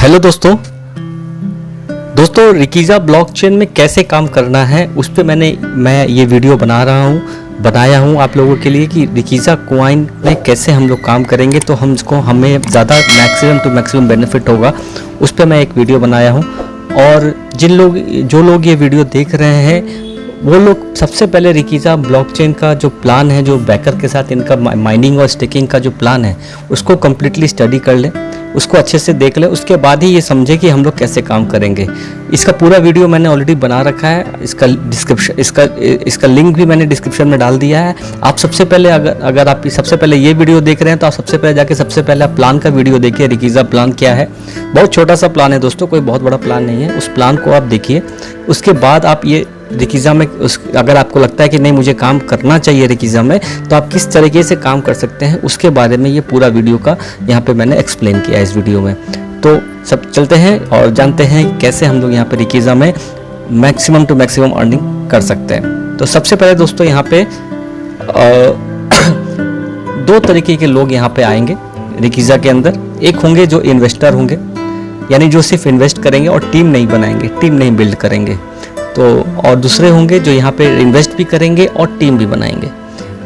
Hello दोस्तों रिकीज़ा blockchain में कैसे काम करना है उस पे मैं ये वीडियो बनाया हूँ आप लोगों के लिए कि रिकीज़ा कॉइन में कैसे हम लोग काम करेंगे तो हमें ज़्यादा मैक्सिमम टू मैक्सिमम बेनिफिट होगा। उस पे मैं एक वीडियो बनाया हूँ और जो लोग ये वीडियो देख रहे हैं वो लोग सबसे पहले रिकीज़ा ब्लॉकचेन का जो प्लान है, जो बैकर के साथ इनका माइनिंग और स्टेकिंग का जो प्लान है उसको कम्प्लीटली स्टडी कर लें, उसको अच्छे से देख लें। उसके बाद ही ये समझे कि हम लोग कैसे काम करेंगे। इसका पूरा वीडियो मैंने ऑलरेडी बना रखा है, इसका लिंक भी मैंने डिस्क्रिप्शन में डाल दिया है। आप सबसे पहले अगर आप सबसे पहले ये वीडियो देख रहे हैं तो आप सबसे पहले जाके सबसे पहले प्लान का वीडियो देखिए, रिकीज़ा प्लान क्या है। बहुत छोटा सा प्लान है दोस्तों, कोई बहुत बड़ा प्लान नहीं है। उस प्लान को आप देखिए, उसके बाद आप ये रिकीज़ा में अगर आपको लगता है कि नहीं मुझे काम करना चाहिए रिकीज़ा में, तो आप किस तरीके से काम कर सकते हैं उसके बारे में ये पूरा वीडियो का यहाँ पे मैंने एक्सप्लेन किया है इस वीडियो में। तो सब चलते हैं और जानते हैं कैसे हम लोग यहाँ पे रिकीज़ा में मैक्सिमम टू मैक्सिमम अर्निंग कर सकते हैं। तो सबसे पहले दोस्तों यहाँ पे दो तरीके के लोग यहाँ पे आएंगे रिकीज़ा के अंदर। एक होंगे जो इन्वेस्टर होंगे, यानी जो सिर्फ इन्वेस्ट करेंगे और टीम नहीं बनाएंगे, टीम नहीं बिल्ड करेंगे। तो और दूसरे होंगे जो यहाँ पे इन्वेस्ट भी करेंगे और टीम भी बनाएंगे।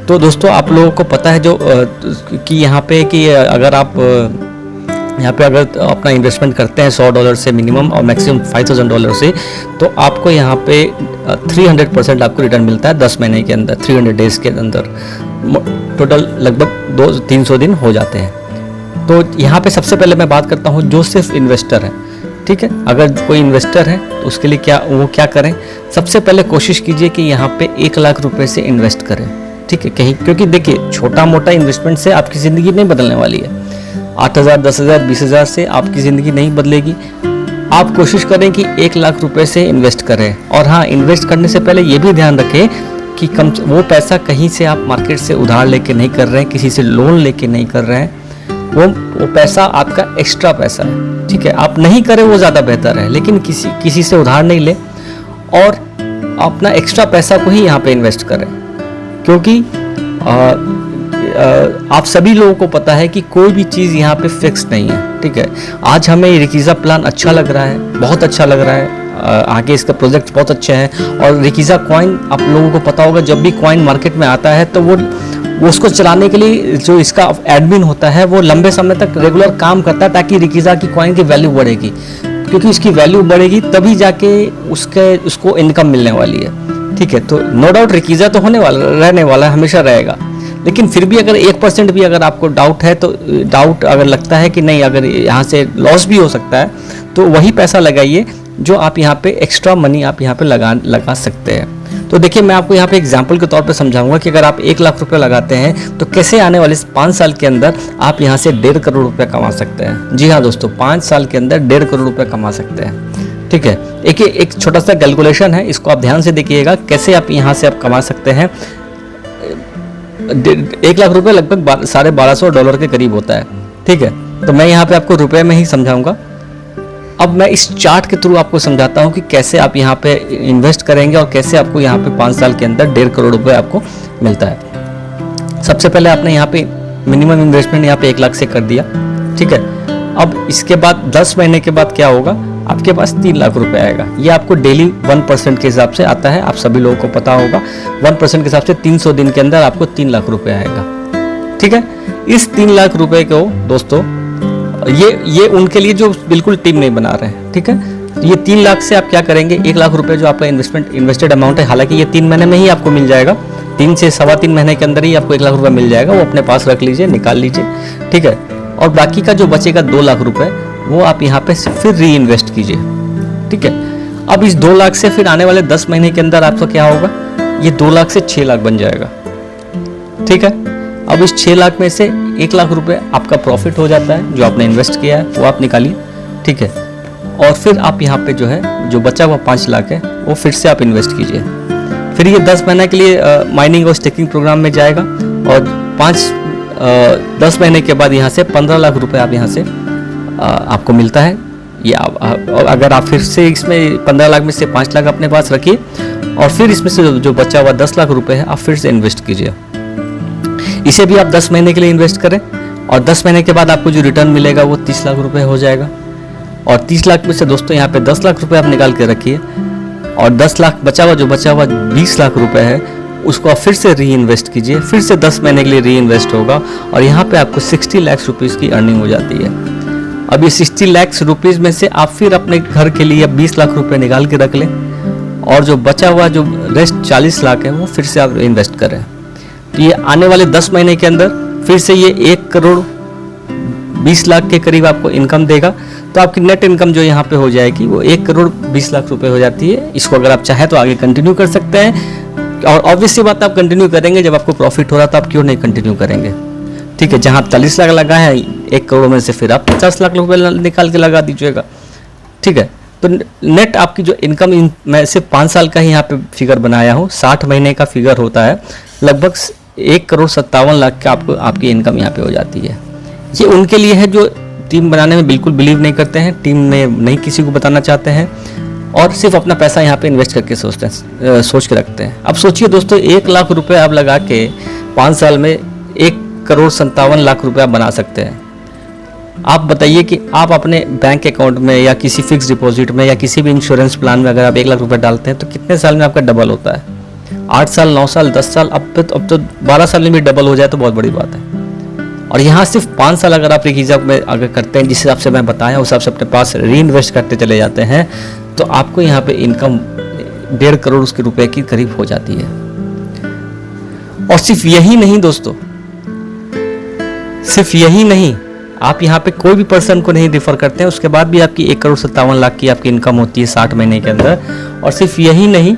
तो दोस्तों आप लोगों को पता है कि यहाँ पे कि अगर आप यहाँ पे अगर अपना इन्वेस्टमेंट करते हैं $100 से मिनिमम और मैक्सिमम $5000 से, तो आपको यहाँ पे 300% आपको रिटर्न मिलता है 10 महीने के अंदर, 300 डेज के अंदर। टोटल लगभग 200-300 दिन हो जाते हैं। तो यहाँ पे सबसे पहले मैं बात करता हूँ जो सिर्फ इन्वेस्टर है, ठीक है। अगर कोई इन्वेस्टर है तो उसके लिए क्या करें, सबसे पहले कोशिश कीजिए कि यहाँ पे 1 लाख रुपए से इन्वेस्ट करें, ठीक है। क्योंकि देखिए छोटा मोटा इन्वेस्टमेंट से आपकी ज़िंदगी नहीं बदलने वाली है। 8,000, 10,000, 20,000 से आपकी ज़िंदगी नहीं बदलेगी। आप कोशिश करें कि 1 लाख रुपए से इन्वेस्ट करें। और हाँ, इन्वेस्ट करने से पहले ये भी ध्यान रखें कि वो पैसा कहीं से आप मार्केट से उधार लेके नहीं कर रहे हैं, किसी से लोन लेके नहीं कर रहे हैं। वो पैसा आपका एक्स्ट्रा पैसा है, ठीक है। आप नहीं करें वो ज़्यादा बेहतर है, लेकिन किसी से उधार नहीं ले और अपना एक्स्ट्रा पैसा को ही यहाँ पे इन्वेस्ट करें। क्योंकि आप सभी लोगों को पता है कि कोई भी चीज़ यहाँ पे फिक्स नहीं है, ठीक है। आज हमें रिकीज़ा प्लान अच्छा लग रहा है, बहुत अच्छा लग रहा है, आगे इसका प्रोजेक्ट बहुत अच्छे हैं। और रिकीज़ा कॉइन आप लोगों को पता होगा, जब भी कॉइन मार्केट में आता है तो वो उसको चलाने के लिए जो इसका एडमिन होता है वो लंबे समय तक रेगुलर काम करता है, ताकि रिकीज़ा की कॉइन की वैल्यू बढ़ेगी। क्योंकि इसकी वैल्यू बढ़ेगी तभी जाके उसको इनकम मिलने वाली है, ठीक है। तो नो डाउट रिकीज़ा तो रहने वाला हमेशा रहेगा, लेकिन फिर भी अगर 1% भी अगर आपको डाउट है, तो डाउट अगर लगता है कि नहीं अगर यहाँ से लॉस भी हो सकता है, तो वही पैसा लगाइए जो आप यहाँ पे एक्स्ट्रा मनी आप यहाँ पे लगा सकते हैं। तो देखिए मैं आपको यहाँ पे एग्जाम्पल के तौर पे समझाऊंगा कि अगर आप 1 लाख रुपए लगाते हैं तो कैसे आने वाले 5 साल के अंदर आप यहाँ से 1.5 करोड़ रुपए कमा सकते हैं। जी हाँ दोस्तों, 5 साल के अंदर 1.5 करोड़ रुपए कमा सकते हैं, ठीक है। एक छोटा सा कैलकुलेशन है, इसको आप ध्यान से देखिएगा कैसे आप यहाँ से आप कमा सकते हैं। 1 लाख रुपए लगभग $1250 के करीब होता है, ठीक है। तो मैं यहाँ पे आपको रुपए में ही समझाऊंगा। अब मैं इस चार्ट के थ्रू आपको समझाता हूँ कि कैसे आप यहाँ पे इन्वेस्ट करेंगे और कैसे आपको यहाँ पे 5 साल के अंदर 1.5 करोड़ रुपए आपको मिलता है। सबसे पहले आपने यहाँ पे मिनिमम इन्वेस्टमेंट यहाँ पे 1 लाख से कर दिया, ठीक है। अब इसके बाद 10 महीने के बाद क्या होगा, आपके पास 3 लाख रुपए आएगा। ये आपको डेली 1% के हिसाब से आता है, आप सभी लोगों को पता होगा। 1% के हिसाब से 300 दिन के अंदर आपको 3 लाख रुपए आएगा, ठीक है। इस 3 लाख रुपए को दोस्तों ये उनके लिए जो बिल्कुल टीम नहीं बना रहे हैं, ठीक है। ये 3 लाख से आप क्या करेंगे, 1 लाख रुपए जो आपका इन्वेस्टेड अमाउंट है, हालांकि ये 3 महीने में ही आपको मिल जाएगा, 3 से 3.25 महीने के अंदर ही आपको 1 लाख रुपए मिल जाएगा। वो अपने पास रख लीजिए, निकाल लीजिए, ठीक है। और बाकी का जो बचेगा 2 लाख रुपए वो आप यहाँ पे फिर री इन्वेस्ट कीजिए, ठीक है। अब इस 2 लाख से फिर आने वाले 10 महीने के अंदर आपका क्या होगा, ये 2 लाख से 6 लाख बन जाएगा, ठीक है। अब इस 6 लाख में से 1 लाख रुपए आपका प्रॉफिट हो जाता है, जो आपने इन्वेस्ट किया है वो आप निकालिए, ठीक है। और फिर आप यहाँ पे जो है जो बचा हुआ 5 लाख है वो फिर से आप इन्वेस्ट कीजिए। फिर ये 10 महीने के लिए माइनिंग और स्टेकिंग प्रोग्राम में जाएगा और 10 महीने के बाद यहाँ से 15 लाख रुपए आप यहाँ से आपको मिलता है। ये अगर आप फिर से इसमें 15 लाख में से 5 लाख अपने पास रखिए और फिर इसमें से जो बचा हुआ 10 लाख रुपए है आप फिर से इन्वेस्ट कीजिए। इसे भी आप 10 महीने के लिए इन्वेस्ट करें और 10 महीने के बाद आपको जो रिटर्न मिलेगा वो 30 लाख रुपए हो जाएगा। और 30 लाख में से दोस्तों यहाँ पे 10 लाख रुपए आप निकाल के रखिए, और 10 लाख जो बचा हुआ 20 लाख रुपए है उसको आप फिर से री इन्वेस्ट कीजिए, फिर से 10 महीने के लिए री इन्वेस्ट होगा, और यहाँ पे आपको 60 लाख रुपीज़ की अर्निंग हो जाती है। अब ये 60 लाख रुपीज़ में से आप फिर अपने घर के लिए 20 लाख रुपए निकाल के रख लें, और जो बचा हुआ जो रेस्ट 40 लाख है वो फिर से आप इन्वेस्ट करें। तो ये आने वाले 10 महीने के अंदर फिर से ये 1 करोड़ 20 लाख के करीब आपको इनकम देगा। तो आपकी नेट इनकम जो यहाँ पे हो जाएगी वो 1 करोड़ 20 लाख रुपए हो जाती है। इसको अगर आप चाहें तो आगे कंटिन्यू कर सकते हैं, और ऑब्वियसली बात आप कंटिन्यू करेंगे, जब आपको प्रॉफिट हो रहा तो आप क्यों नहीं कंटिन्यू करेंगे। ठीक है, जहाँ 40 लाख लगा है 1 करोड़ में से फिर आप 50 लाख रुपए निकाल के लगा दीजिएगा। ठीक है, तो नेट आपकी जो इनकम, मैं सिर्फ 5 साल का ही यहाँ पे फिगर बनाया हूँ, 60 महीने का फिगर होता है, लगभग 1 करोड़ 57 लाख का आपकी इनकम यहाँ पे हो जाती है। ये उनके लिए है जो टीम बनाने में बिल्कुल बिलीव नहीं करते हैं, टीम में नहीं किसी को बताना चाहते हैं, और सिर्फ अपना पैसा यहाँ पे इन्वेस्ट करके सोच के रखते हैं। अब सोचिए दोस्तों, 1 लाख रुपए आप लगा के 5 साल में 1 करोड़ 57 लाख रुपए आप बना सकते हैं। आप बताइए कि आप अपने बैंक अकाउंट में या किसी फिक्स डिपॉजिट में या किसी भी इंश्योरेंस प्लान में अगर आप 1 लाख रुपए डालते हैं तो कितने साल में आपका डबल होता है? 8 साल, 9 साल, 10 साल, अब तो 12 साल में भी डबल हो जाए तो बहुत बड़ी बात है। और यहाँ सिर्फ 5 साल अगर आप रिकीजा में अगर करते हैं, जिस हिसाब से मैं बताया उस हिसाब से अपने पास री इन्वेस्ट करते चले जाते हैं, तो आपको यहाँ पे इनकम 1.5 करोड़ उसके रुपए की करीब हो जाती है। और सिर्फ यही नहीं दोस्तों, सिर्फ यही नहीं, आप यहाँ पे कोई भी पर्सन को नहीं रिफर करते हैं, उसके बाद भी आपकी 1 करोड़ 57 लाख की आपकी इनकम होती है 60 महीने के अंदर। और सिर्फ यही नहीं,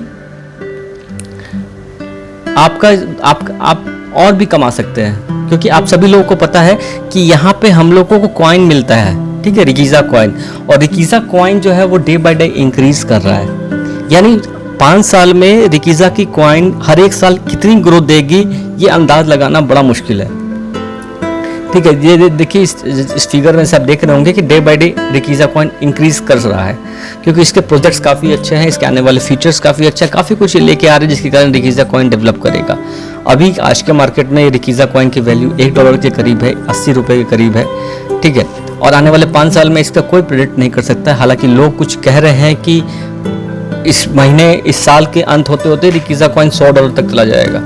आप और भी कमा सकते हैं, क्योंकि आप सभी लोगों को पता है कि यहाँ पे हम लोगों को कॉइन मिलता है, ठीक है, रिकीजा कॉइन, और रिकीजा कॉइन जो है वो डे बाय डे इंक्रीज कर रहा है। यानी 5 साल में रिकीजा की कॉइन हर एक साल कितनी ग्रोथ देगी ये अंदाज लगाना बड़ा मुश्किल है। ठीक है, ये देखिए इस फिगर में से आप देख रहे होंगे कि डे बाय डे रिकीजा कॉइन इंक्रीज कर रहा है, क्योंकि इसके प्रोजेक्ट्स काफ़ी अच्छे हैं, इसके आने वाले फीचर्स काफ़ी अच्छे हैं, काफ़ी कुछ लेके आ रहे हैं जिसके कारण रिकीजा कॉइन डेवलप करेगा। अभी आज के मार्केट में रिकीजा कॉइन की वैल्यू $1 के करीब है, 80 रुपये के करीब है। ठीक है, और आने वाले 5 साल में इसका कोई प्रेडिक्ट नहीं कर सकता है। हालांकि लोग कुछ कह रहे हैं कि इस महीने, इस साल के अंत होते होते रिकीजा कॉइन $100 तक चला जाएगा।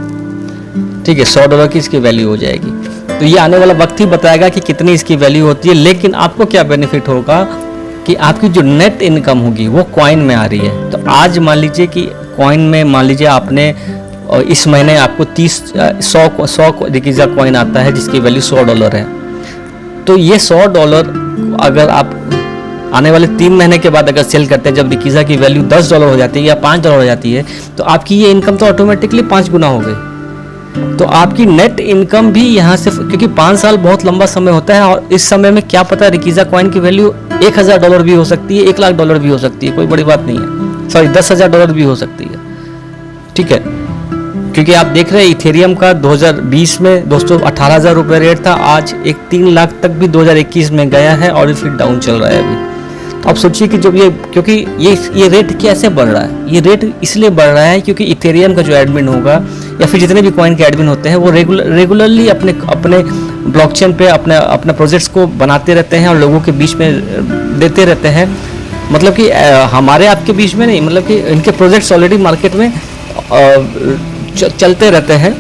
ठीक है, $100 की इसकी वैल्यू हो जाएगी। तो ये आने वाला वक्त ही बताएगा कि कितनी इसकी वैल्यू होती है। लेकिन आपको क्या बेनिफिट होगा कि आपकी जो नेट इनकम होगी वो कॉइन में आ रही है। तो आज मान लीजिए कि कॉइन में, मान लीजिए आपने इस महीने आपको 100 रिकीजा कॉइन आता है जिसकी वैल्यू $100 है। तो ये $100 अगर आप आने वाले 3 महीने के बाद अगर सेल करते हैं, जब रिकीजा की वैल्यू $10 हो जाती है या $5 हो जाती है, तो आपकी ये इनकम तो ऑटोमेटिकली 5 गुना हो गई। तो आपकी नेट इनकम भी यहाँ से, क्योंकि 5 साल बहुत लंबा समय होता है, और इस समय में क्या पता रिकीजा कॉइन की वैल्यू $1000 भी हो सकती है, $1 लाख भी हो सकती है, कोई बड़ी बात नहीं है। सॉरी, $10,000 भी हो सकती है। ठीक है, क्योंकि आप देख रहे हैं इथेरियम का 2020 में दोस्तों 18,000 रुपये रेट था, आज 3 लाख तक भी 2021 में गया है, और फिर डाउन चल रहा है अभी। तो आप सोचिए कि जब ये, क्योंकि ये रेट कैसे बढ़ रहा है, ये रेट इसलिए बढ़ रहा है क्योंकि इथेरियम का जो एडमिन होगा या फिर जितने भी कॉइन के एडमिन होते हैं वो रेगुलरली अपने ब्लॉकचेन पे अपने प्रोजेक्ट्स को बनाते रहते हैं और लोगों के बीच में देते रहते हैं। मतलब कि हमारे आपके बीच में नहीं, मतलब कि इनके प्रोजेक्ट्स ऑलरेडी मार्केट में चलते रहते हैं।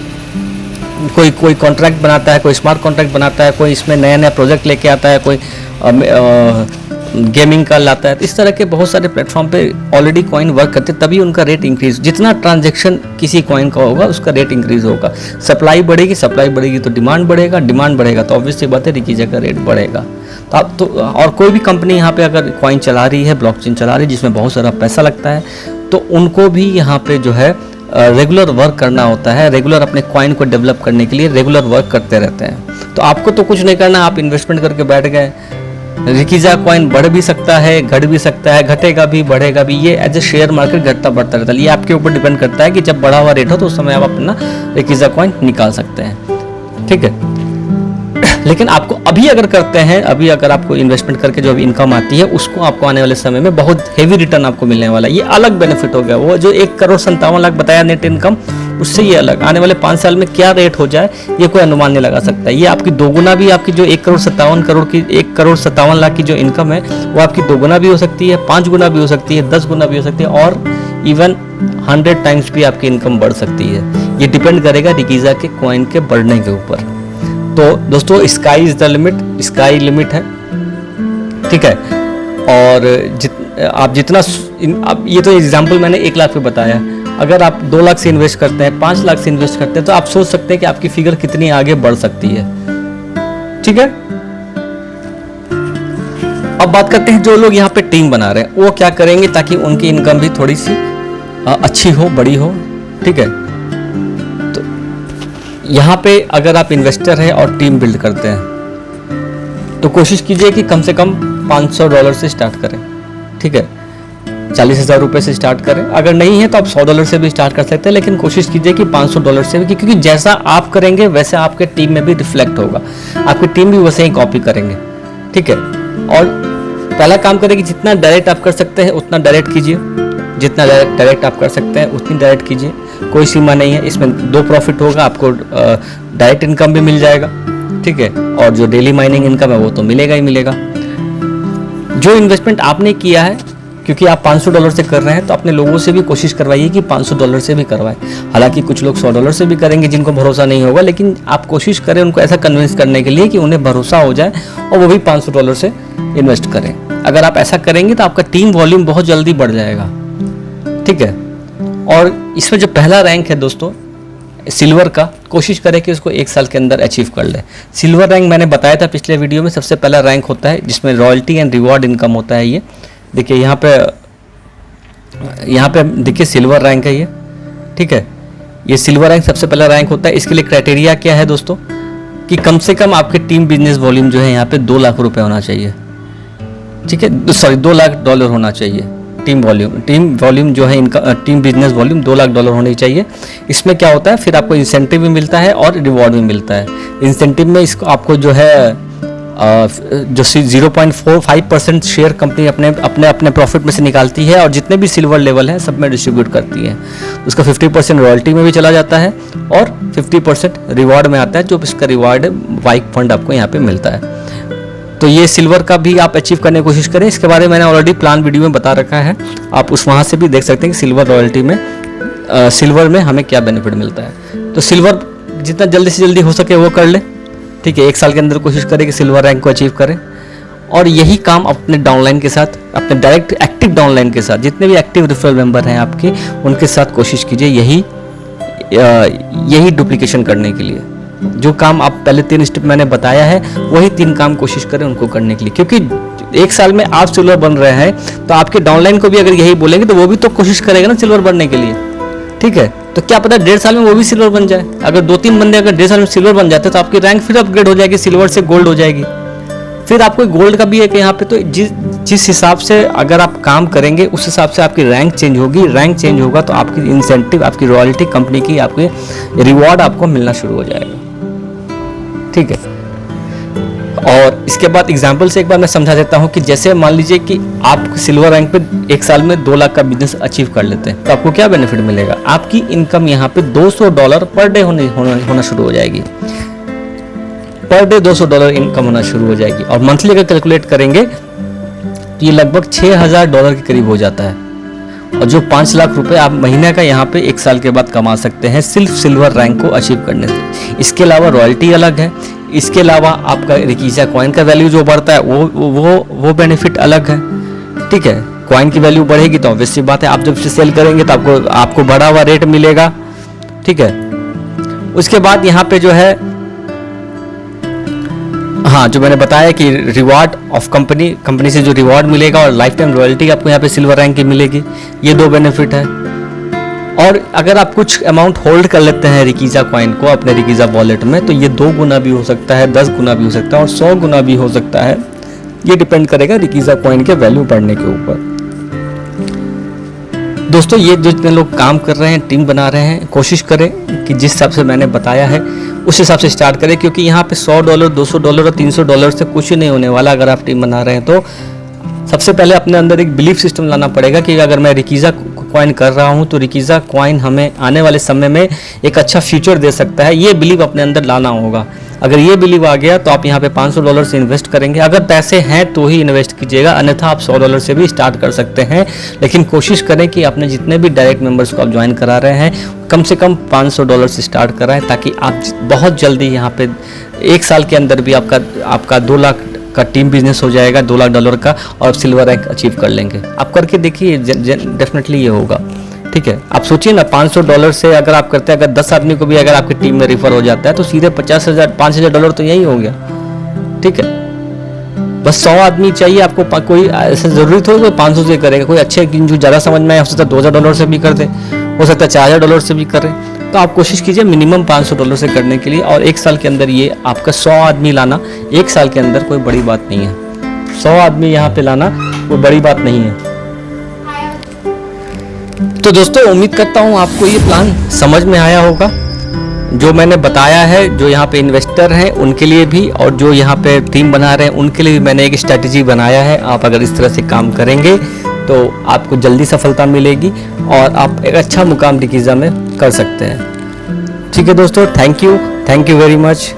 कोई कॉन्ट्रैक्ट बनाता है, कोई स्मार्ट कॉन्ट्रैक्ट बनाता है, कोई इसमें नया प्रोजेक्ट लेके आता है, कोई गेमिंग का लाता है। तो इस तरह के बहुत सारे प्लेटफॉर्म पे ऑलरेडी कॉइन वर्क करते हैं, तभी उनका रेट इंक्रीज, जितना ट्रांजैक्शन किसी कॉइन का होगा उसका रेट इंक्रीज होगा। सप्लाई बढ़ेगी तो डिमांड बढ़ेगा तो ऑब्वियसली बात है रिकीजा का रेट बढ़ेगा। तो आप तो, और कोई भी कंपनी यहाँ पे अगर कॉइन चला रही है, ब्लॉकचेन चला रही है जिसमें बहुत सारा पैसा लगता है, तो उनको भी यहाँ पे जो है रेगुलर वर्क करना होता है। रेगुलर अपने कॉइन को डेवलप करने के लिए रेगुलर वर्क करते रहते हैं। तो आपको तो कुछ नहीं करना, आप इन्वेस्टमेंट करके बैठ गए। रिकीजा कॉइन बढ़ भी सकता है, घट भी सकता है, घटेगा भी, बढ़ेगा भी। ये एज ए शेयर मार्केट घटता बढ़ता रहता है। ये आपके ऊपर डिपेंड करता है कि जब बढ़ा हुआ रेट हो तो उस समय आप अपना रिकीजा कॉइन निकाल सकते हैं। ठीक है, लेकिन आपको अभी अगर करते हैं, अभी अगर आपको इन्वेस्टमेंट करके जो अभी इनकम आती है उसको आपको आने वाले समय में बहुत हेवी रिटर्न आपको मिलने वाला है। ये अलग बेनिफिट हो गया। वो जो 1 करोड़ 57 लाख बताया नेट इनकम, उससे ये अलग। आने वाले 5 साल में क्या रेट हो जाए ये कोई अनुमान नहीं लगा सकता। ये आपकी दोगुना भी, आपकी जो 1,57,00,000 की जो इनकम है वो आपकी दोगुना भी हो सकती है, 5 गुना भी हो सकती है, 10 गुना भी हो सकती है, और इवन 100 टाइम्स भी आपकी इनकम बढ़ सकती है। ये डिपेंड करेगा रिकीजा के कॉइन के बढ़ने के ऊपर। तो दोस्तों sky is the limit, sky limit है, ठीक है। और आप जितना अब ये तो एग्जाम्पल मैंने 1 लाख पे बताया, अगर आप 2 लाख से इन्वेस्ट करते हैं, 5 लाख से इन्वेस्ट करते हैं, तो आप सोच सकते हैं कि आपकी फिगर कितनी आगे बढ़ सकती है, ठीक है। अब बात करते हैं जो लोग यहाँ पे टीम बना रहे हैं वो क्या करेंगे ताकि उनकी इनकम भी थोड़ी सी अच्छी हो, बड़ी हो, ठीक है। तो यहाँ पे अगर आप इन्वेस्टर हैं और टीम बिल्ड करते हैं तो कोशिश कीजिए कि कम से कम $500 से स्टार्ट करें, ठीक है। 40,000 रुपये से स्टार्ट करें, अगर नहीं है तो आप $100 से भी स्टार्ट कर सकते हैं, लेकिन कोशिश कीजिए कि $500 से भी, क्योंकि जैसा आप करेंगे वैसे आपके टीम में भी रिफ्लेक्ट होगा, आपकी टीम भी वैसे ही कॉपी करेंगे, ठीक है। और पहला काम करें कि जितना डायरेक्ट आप कर सकते हैं उतना डायरेक्ट कीजिए, जितना डायरेक्ट आप कर सकते हैं उतनी डायरेक्ट कीजिए, कोई सीमा नहीं है। इसमें 2 प्रॉफिट होगा, आपको डायरेक्ट इनकम भी मिल जाएगा, ठीक है, और जो डेली माइनिंग इनकम है वो तो मिलेगा ही मिलेगा। जो इन्वेस्टमेंट आपने किया है, क्योंकि आप $500 से कर रहे हैं, तो अपने लोगों से भी कोशिश करवाइए कि $500 से भी करवाएं। हालांकि कुछ लोग $100 से भी करेंगे जिनको भरोसा नहीं होगा, लेकिन आप कोशिश करें उनको ऐसा कन्विंस करने के लिए कि उन्हें भरोसा हो जाए और वो भी $500 से इन्वेस्ट करें। अगर आप ऐसा करेंगे तो आपका टीम वॉल्यूम बहुत जल्दी बढ़ जाएगा, ठीक है। और इसमें जो पहला रैंक है दोस्तों सिल्वर का, कोशिश करें कि उसको 1 साल के अंदर अचीव कर ले। सिल्वर रैंक मैंने बताया था पिछले वीडियो में, सबसे पहला रैंक होता है जिसमें रॉयल्टी एंड रिवॉर्ड इनकम होता है। ये देखिए यहाँ पे देखिए सिल्वर रैंक है ये, ठीक है। ये सिल्वर रैंक सबसे पहला रैंक होता है। इसके लिए क्राइटेरिया क्या है दोस्तों कि कम से कम आपके टीम बिजनेस वॉल्यूम जो है यहाँ पे 2 लाख रुपए होना चाहिए, ठीक है, सॉरी $2 लाख होना चाहिए। टीम वॉल्यूम जो है इनका, टीम बिजनेस वॉल्यूम $2 लाख होनी चाहिए। इसमें क्या होता है, फिर आपको इंसेंटिव भी मिलता है और रिवॉर्ड भी मिलता है। इंसेंटिव में इसको आपको जो है जो 0.45% शेयर कंपनी अपने प्रॉफिट में से निकालती है और जितने भी सिल्वर लेवल हैं सब में डिस्ट्रीब्यूट करती है। उसका 50% रॉयल्टी में भी चला जाता है और 50% रिवॉर्ड में आता है, जो इसका रिवॉर्ड है बाइक फंड आपको यहाँ पे मिलता है। तो ये सिल्वर का भी आप अचीव करने की कोशिश करें। इसके बारे में मैंने ऑलरेडी प्लान वीडियो में बता रखा है, आप उस वहाँ से भी देख सकते हैं कि सिल्वर रॉयल्टी में सिल्वर में हमें क्या बेनिफिट मिलता है। तो सिल्वर जितना जल्दी से जल्दी हो सके वो कर ले, ठीक है। 1 साल के अंदर कोशिश करें कि सिल्वर रैंक को अचीव करें। और यही काम अपने डाउनलाइन के साथ, अपने डायरेक्ट एक्टिव डाउनलाइन के साथ, जितने भी एक्टिव रेफरल मेंबर हैं आपके, उनके साथ कोशिश कीजिए यही डुप्लीकेशन करने के लिए। जो काम आप पहले 3 स्टेप मैंने बताया है वही 3 काम कोशिश करें उनको करने के लिए, क्योंकि 1 साल में आप सिल्वर बन रहे हैं तो आपके डाउनलाइन को भी अगर यही बोलेंगे तो वो भी तो कोशिश करेगा ना सिल्वर बनने के लिए, ठीक है। तो क्या पता 1.5 साल में वो भी सिल्वर बन जाए। अगर 2-3 बंदे अगर 1.5 साल में सिल्वर बन जाते तो आपकी रैंक फिर अपग्रेड हो जाएगी, सिल्वर से गोल्ड हो जाएगी। फिर आपको गोल्ड का भी है कि यहाँ पे तो जिस हिसाब से अगर आप काम करेंगे उस हिसाब से आपकी रैंक चेंज होगी। रैंक चेंज होगा तो आपकी इंसेंटिव, आपकी रॉयल्टी, कंपनी की आपके रिवॉर्ड आपको मिलना शुरू हो जाएगा, ठीक है। और इसके बाद एग्जाम्पल से एक बार मैं समझा देता हूँ कि जैसे मान लीजिए कि आप सिल्वर रैंक पे 1 साल में 2 लाख का बिजनेस अचीव कर लेते हैं तो आपको क्या बेनिफिट मिलेगा। आपकी इनकम यहाँ पे $200 पर डे होना शुरू हो जाएगी। पर डे $200 इनकम होना शुरू हो जाएगी। और मंथली अगर कैलकुलेट करेंगे तो ये लगभग $6,000 के करीब हो जाता है। और जो 5 लाख रुपए आप महीने का यहाँ पे 1 साल के बाद कमा सकते हैं सिर्फ सिल्वर रैंक को अचीव करने से। इसके अलावा रॉयल्टी अलग है, इसके अलावा आपका रिकीजा कॉइन का वैल्यू जो बढ़ता है वो बेनिफिट अलग है, ठीक है। कॉइन की वैल्यू बढ़ेगी तो ऑब्वियस सी बात है आप जब सेल करेंगे तो आपको बढ़ा हुआ रेट मिलेगा, ठीक है। उसके बाद यहाँ पे जो है, हाँ, जो मैंने बताया कि रिवॉर्ड ऑफ कंपनी से जो रिवॉर्ड मिलेगा और लाइफ टाइम रॉयल्टी आपको यहाँ पे सिल्वर रैंक की मिलेगी, ये 2 बेनिफिट है। और अगर आप कुछ अमाउंट होल्ड कर लेते हैं रिकीजा कॉइन को अपने रिकीजा वॉलेट में तो ये 2 गुना भी हो सकता है, 10 गुना भी हो सकता है और 100 गुना भी हो सकता है। ये डिपेंड करेगा रिकीजा कॉइन के वैल्यू बढ़ने के ऊपर। दोस्तों ये जो जितने लोग काम कर रहे हैं, टीम बना रहे हैं, कोशिश करें कि जिस हिसाब से मैंने बताया है उस हिसाब से स्टार्ट करें, क्योंकि यहाँ पे $100, $200 और $300 से कुछ ही नहीं होने वाला। अगर आप टीम बना रहे हैं तो सबसे पहले अपने अंदर एक बिलीफ सिस्टम लाना पड़ेगा कि अगर मैं रिकीजा कॉइन कर रहा हूँ तो रिकीज़ा कॉइन हमें आने वाले समय में एक अच्छा फ्यूचर दे सकता है। ये बिलीव अपने अंदर लाना होगा। अगर ये बिलीव आ गया तो आप यहाँ पे $500 से इन्वेस्ट करेंगे। अगर पैसे हैं तो ही इन्वेस्ट कीजिएगा, अन्यथा आप $100 से भी स्टार्ट कर सकते हैं। लेकिन कोशिश करें कि अपने जितने भी डायरेक्ट मेंबर्स को आप ज्वाइन करा रहे हैं कम से कम $500 से स्टार्ट कराएं, ताकि आप बहुत जल्दी यहाँ पे 1 साल के अंदर भी आपका 2 लाख का टीम बिजनेस हो जाएगा, $2 लाख का, और सिल्वर रैंक अचीव कर लेंगे। आप करके देखिए, डेफिनेटली ये होगा। ठीक है, आप सोचिए ना, $500 से अगर आप करते हैं, अगर 10 आदमी को भी अगर आपकी टीम में रेफर हो जाता है तो सीधे $50,000 तो यही हो गया। ठीक है, बस 100 आदमी चाहिए आपको। कोई ऐसा जरूरी थोड़ा कोई 500 से करेगा, कोई अच्छे जो ज़्यादा समझ में आए हो सकता है $2,000 से भी कर दे, हो सकता है $4,000 से भी करें। तो आप कोशिश कीजिए मिनिमम $500 से करने के लिए, और 1 साल के अंदर ये आपका 100 आदमी लाना 1 साल के अंदर कोई बड़ी बात नहीं है। 100 आदमी यहाँ पे लाना कोई बड़ी बात नहीं है। तो दोस्तों, उम्मीद करता हूँ आपको ये प्लान समझ में आया होगा। जो मैंने बताया है, जो यहाँ पे इन्वेस्टर हैं उनके लिए भी, और जो यहाँ पे टीम बना रहे हैं उनके लिए भी मैंने एक स्ट्रैटेजी बनाया है। आप अगर इस तरह से काम करेंगे तो आपको जल्दी सफलता मिलेगी और आप एक अच्छा मुकाम रिकीज़ा में कर सकते हैं। ठीक है दोस्तों, थैंक यू वेरी मच।